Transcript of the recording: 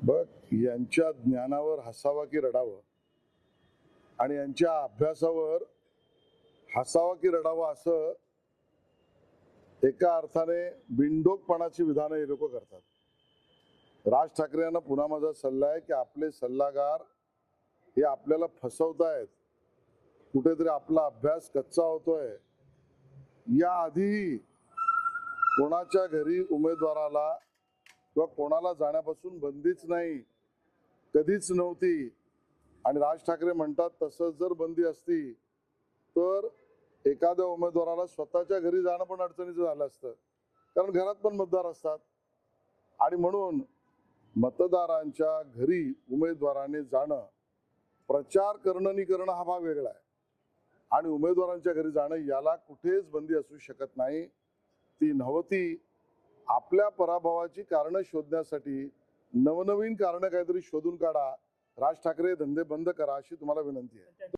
बघ, यांच्या ज्ञानावर हसावा की रडावं आणि यांच्या अभ्यासावर हसावा की रडावं असं एका अर्थाने बिनडोकपणाची विधानं हे लोक करतात। राज ठाकरे यांना पुन्हा माझा सल्ला आहे की आपले सल्लागार हे आपल्याला फसवतायत, कुठेतरी आपला अभ्यास कच्चा होतोय। या आधी कोणाच्या घरी उमेदवाराला किंवा कोणाला जाण्यापासून बंदीच नाही, कधीच नव्हती। आणि राज ठाकरे म्हणतात तसं जर बंदी असती तर एखाद्या उमेदवाराला स्वतःच्या घरी जाणं पण अडचणीचं झालं असतं, कारण घरात पण मतदार असतात। आणि म्हणून मतदारांच्या घरी उमेदवाराने जाणं, प्रचार करणं नि करणं हा भाग वेगळा आहे आणि उमेदवारांच्या घरी जाणं याला कुठेच बंदी असू शकत नाही। ती नव्हती। आपल्या पराभवाची कारणं शोधण्यासाठी नवनवीन कारणं काहीतरी शोधून काढा। राज ठाकरे धंदे बंद करा अशी तुम्हाला विनंती आहे।